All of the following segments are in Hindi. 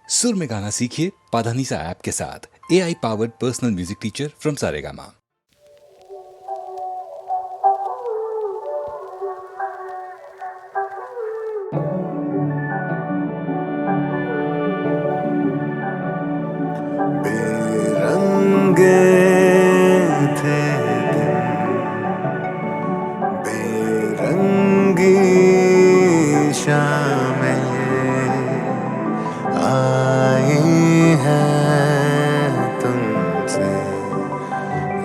सुर में गाना सीखिए पाधानीसा ऐप के साथ। AI powered personal music teacher from Saregama. बेरंगे थे दिन, बेरंगी शामें आई हैं तुमसे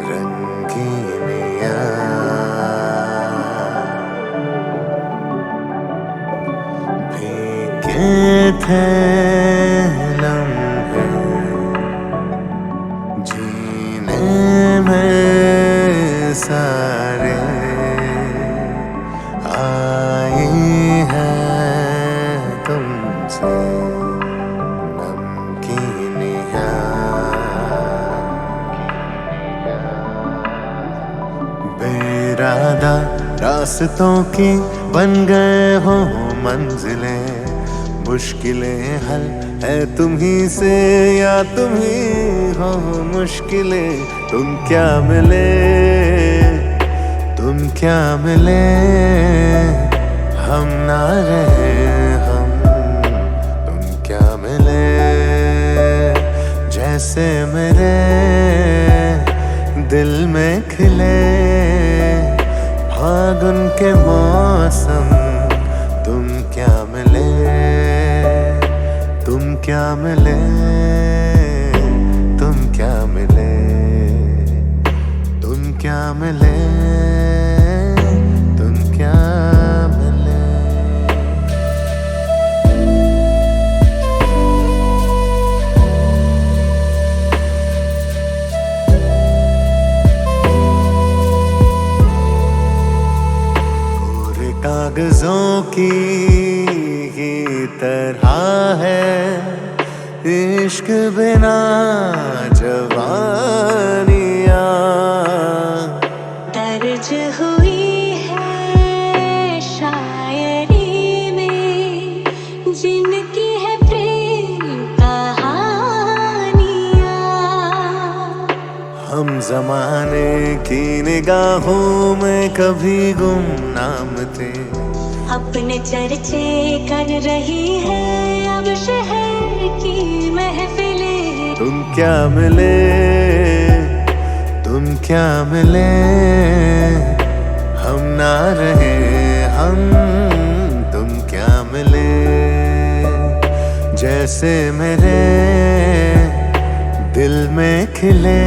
रंगीनियाँ। फीके थे लम्हे जीने में सारे, आई हैं तुमसे नमकीनियाँ। बेरादा रास्तों की बन गए हो मंजिलें, मुश्किलें हल है तुम ही से या तुम ही हो मुश्किलें। तुम क्या मिले, तुम क्या मिले, हम ना रहे हम। तुम क्या मिले, जैसे मेरे दिल में खिले फागुन के मौसम। तुम क्या मिले, तुम क्या मिले, तुम क्या मिले, तुम क्या मिले, तुम क्या मिले। पूरे कागजों की तरह है इश्क बिना जवानियाँ। दर्ज हुई है शायरी में जिनकी है प्रेम कहानियाँ। हम जमाने की निगाहों में कभी गुमनाम थे, अपने चर्चे कर रही है अब शहर की महफिलें। तुम क्या मिले, तुम क्या मिले, हम ना रहे हम। तुम क्या मिले, जैसे मेरे दिल में खिले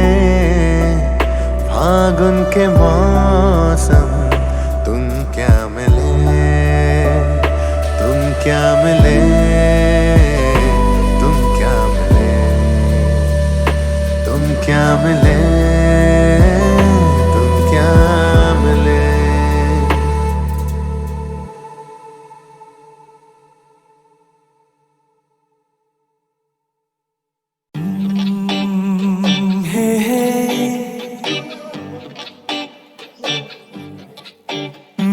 फागुन के मौसम। तुम क्या मिले, तुम क्या मिले, तुम क्या मिले, तुम क्या मिले, तुम क्या मिले।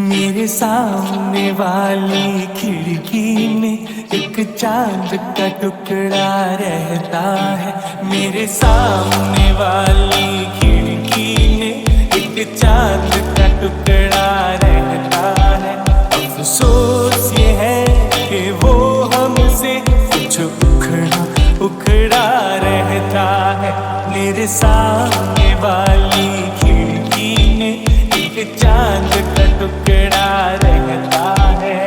मेरे सामने वाली खिड़की में एक चांद का टुकड़ा रहता है। मेरे सामने वाली खिड़की में एक चांद का टुकड़ा रहता है। अफसोस ये है कि वो हमसे कुछ उखड़ा रहता है। मेरे सामने वाली खिड़की में एक चांद का टुकड़ा रहता है।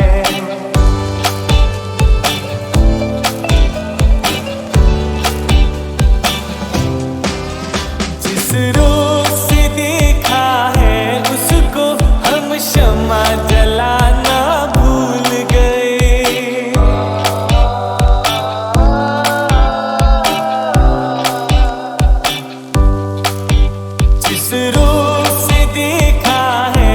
जिस रोज से देखा है उसको हम शम्मा जलाना भूल गए। जिस रोज से देखा है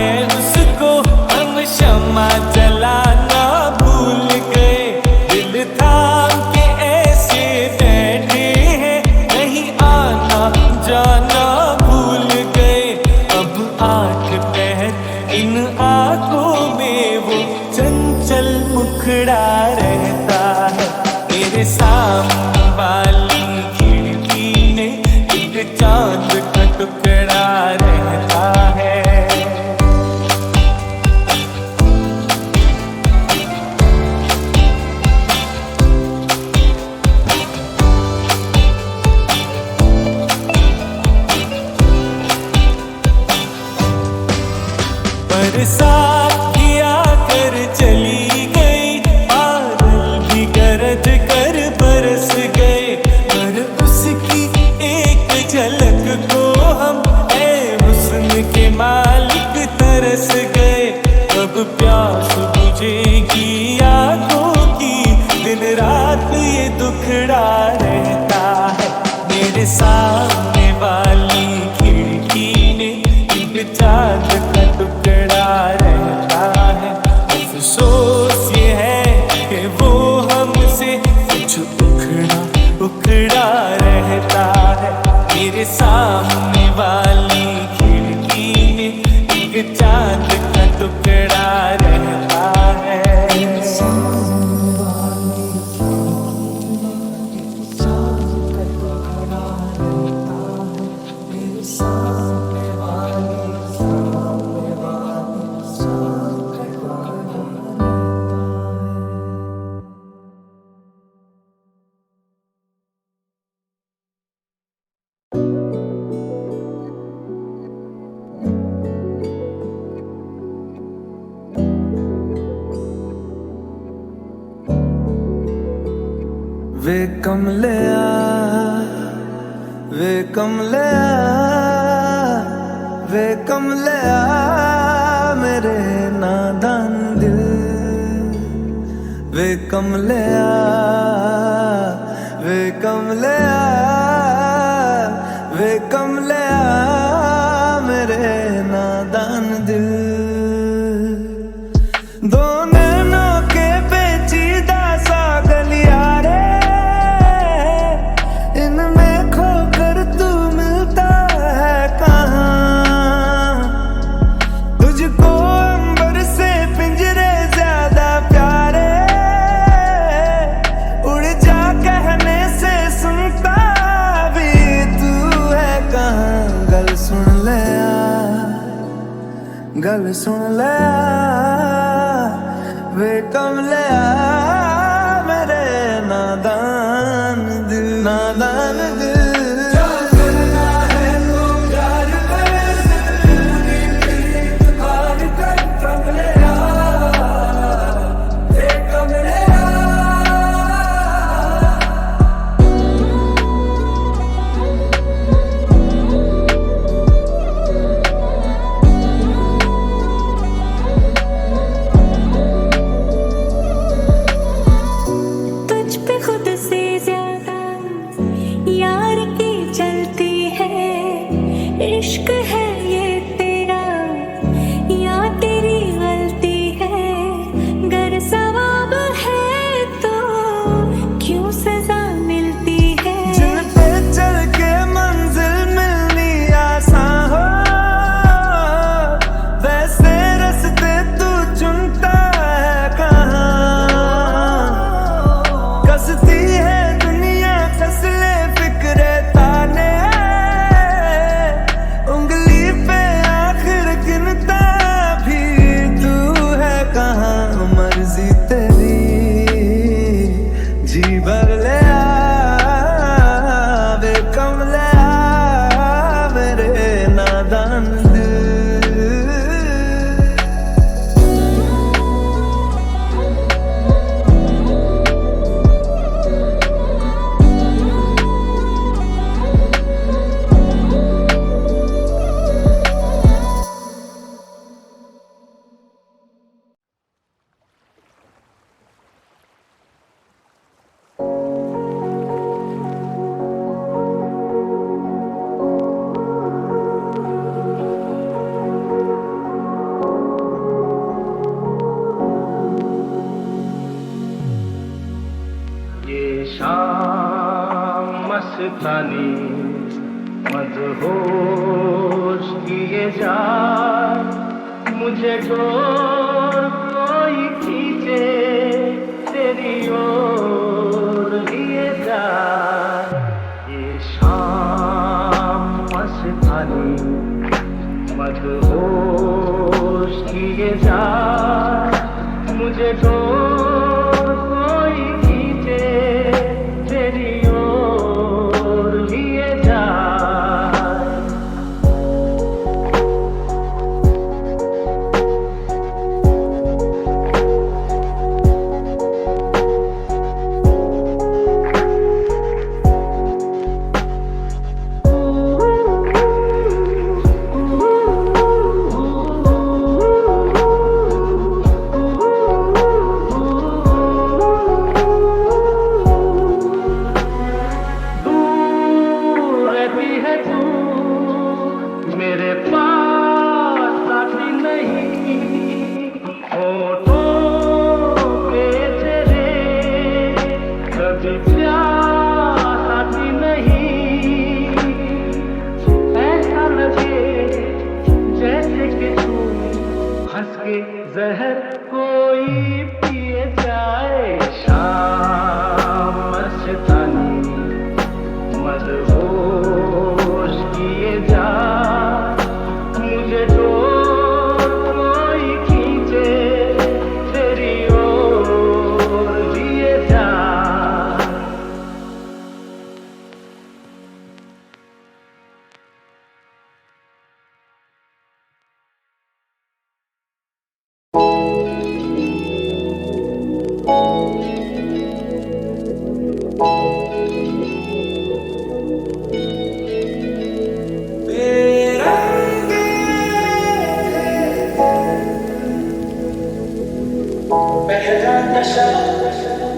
सामने वाली खिड़की में एक चांद का टुकड़ा रहता है। बरसात किया कर चली गई, बादल भी गरज कर बरस गए, पर उसकी एक झलक को हम ऐ हुस्न के मालिक तरस गए। कब प्यास बुझेगी आंखों की, दिन रात ये दुखड़ा रहता है। मेरे सामने वाली खिड़की में एक चांद का टुकड़ा रहता है। अफसोस ये है कि वो हमसे कुछ उखड़ा रहता है। मेरे सामने वाली खिड़की में एक चांद का टुकड़ा रहता है। वे कमलिया वे कमलिया वे कमलिया मेरे नादान दिल। वे कमलिया वे कमलिया वे कमलिया मेरे नादान दिल। दो नैनों के पेचीदा सा गलियारे, इनमें खोकर तू मिलता है कहाँ। तुझको अंबर से पिंजरे ज्यादा प्यारे, उड़ जा कहने से सुनता भी तू है कहाँ। गल सुन ले गल सुन ले वे कमलिया मेरे नादान दिल नादान दिल। मस्तानी मदहोश किए जा, मुझे डोर कोई खींचे तेरी ओर लिए जा। यार, ये शाम मस्तानी मदहोश किए जा, मुझे डोर कोई खींचे तेरी ओर लिए जा। मेरे पास साथी नहीं, होठों पे तेरे कभी प्यार साथी नहीं। ऐसा लगे जैसे कि तू हंस के जहर कोई पिए जाए। शाम मस्तानी मदहोश किए जा, मुझे डोर कोई खींचे तेरी ओर लिए जा। पहला नशा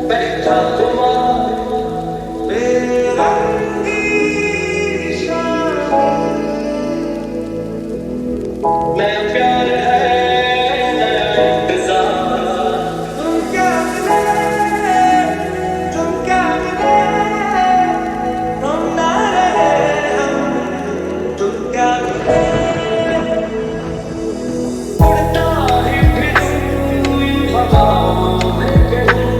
पहला खुमार, बेरंगी शाम मैं प्यार है नया इंतजार। तुम क्या मिले तुम ना रहे हम, तुम क्या मिले उड़ता ही फिरूं इन हवाओं में कहीं,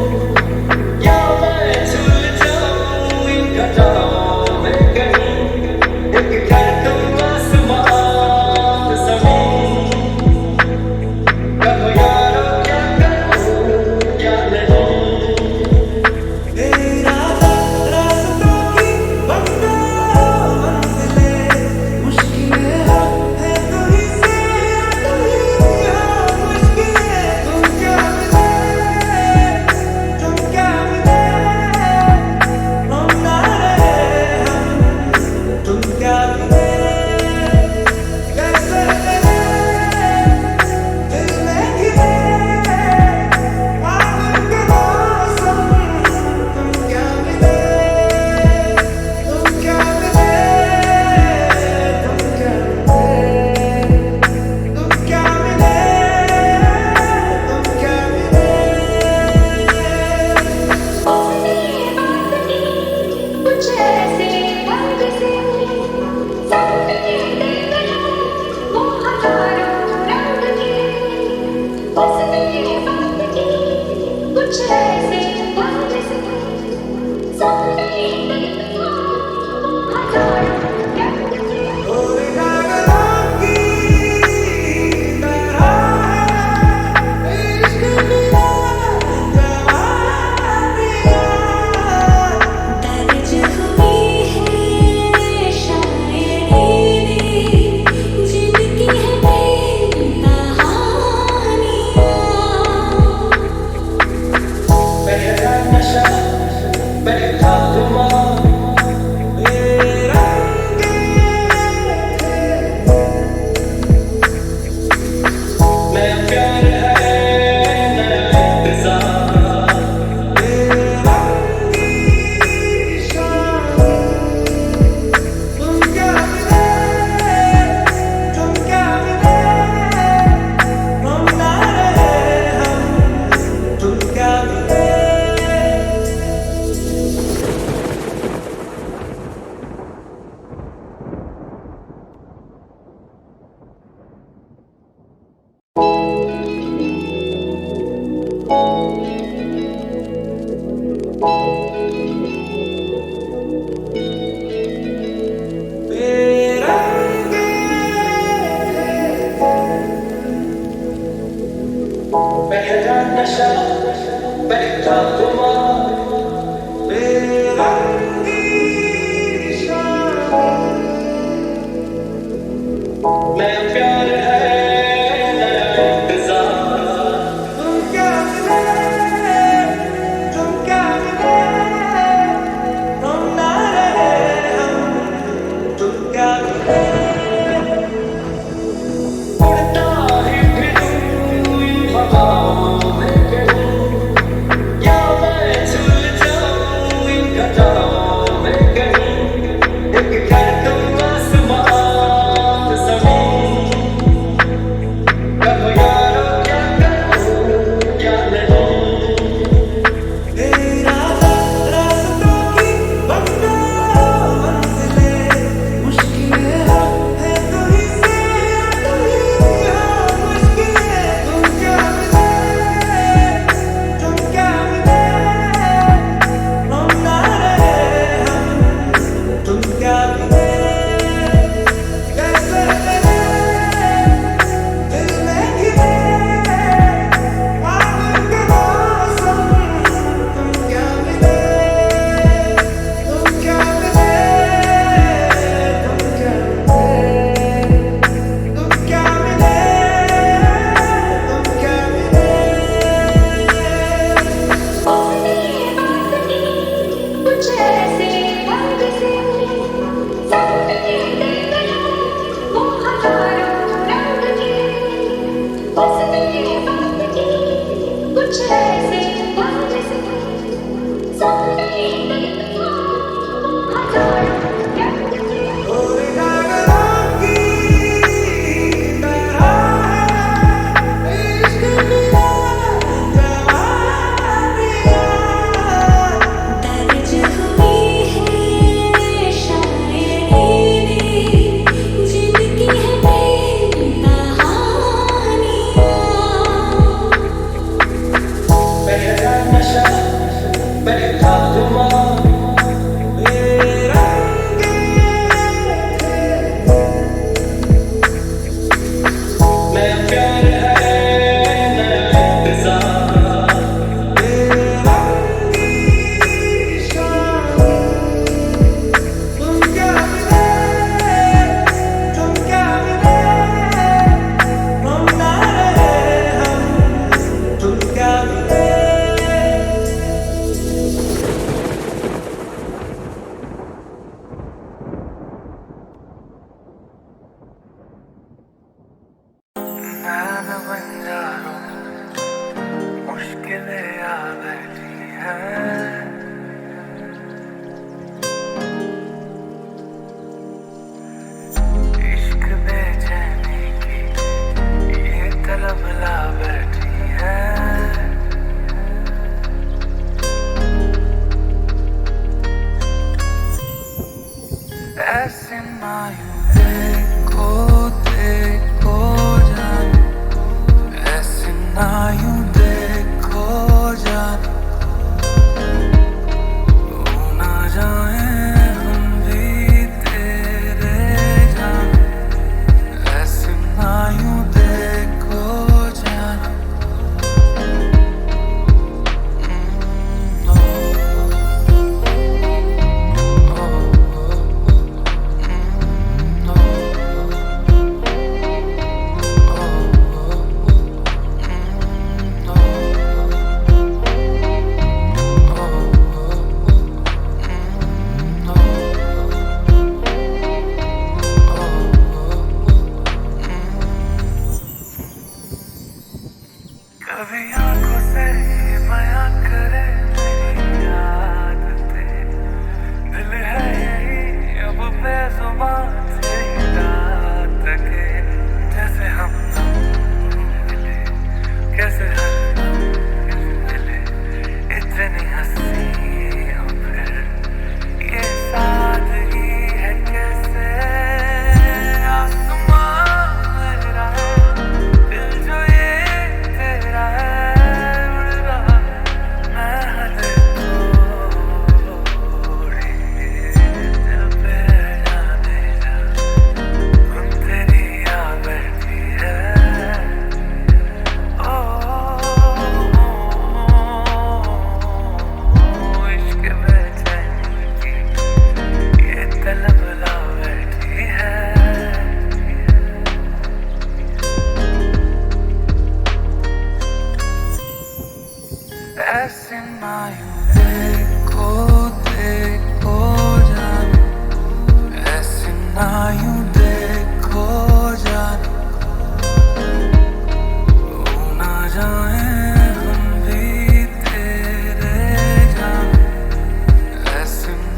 या मैं झूल जाऊं इन घटाओं में कहीं। एक धड़कन आसमान ज़मीन, कहो यारो क्या करूं क्या नहीं। तेरा रास्तों की मंजिलें मुश्किलें है तू ही से, तू ही हो मुश्किलें। तुम क्या मिले हम ना रहे हम, तुम क्या मिले कैसे मिले दिल में गिरे आग के मौसम। तुम क्या मिले तुम क्या मिले तुम क्या मिले तुम क्या मिले तुम क्या मिले। कुछ ऐसे रंग से सपने देखना, वो हजारों रंग के उसने बात की। कुछ ऐसे रंग से सपने देखना, वो हजारों रंग के। और कागज़ों की तरह है इश्क मिला जवानियाँ। दर्ज हुई है शायरी जिनकी है कहानियाँ। पहला नशा पहला खुमार, बेरंगी मैं प्यार है नया इंतजार। बेरंगी शाम तुम क्या मिले हम ना रहे हम, तुम क्या मिले।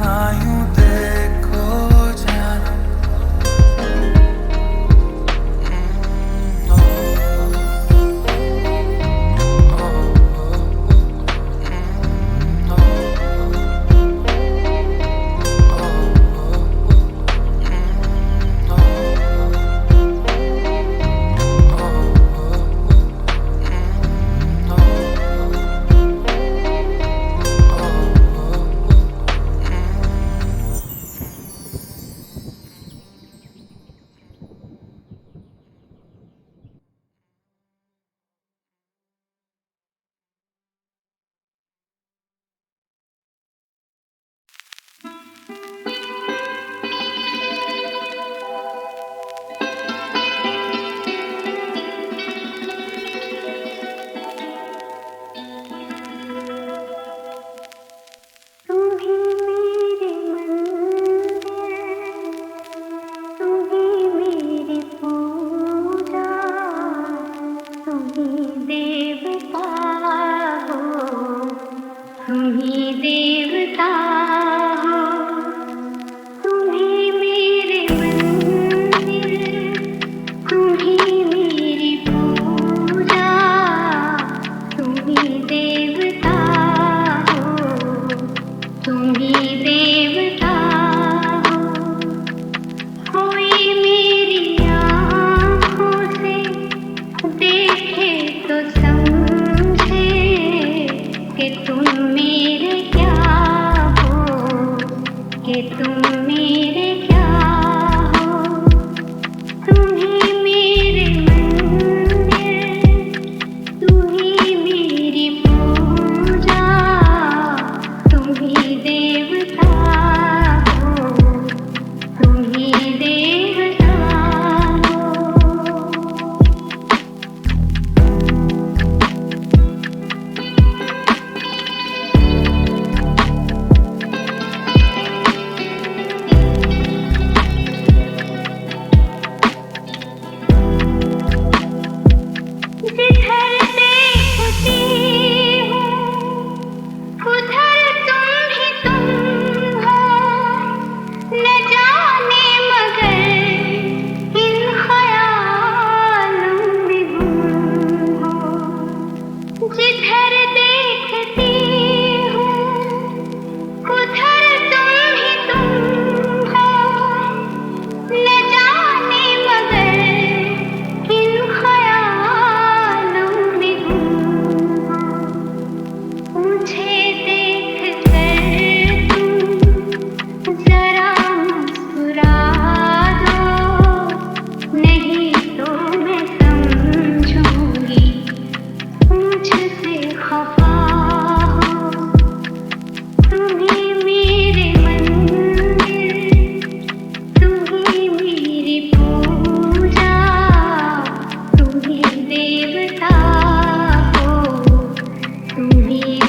ना यूं देखो जाना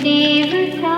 देवता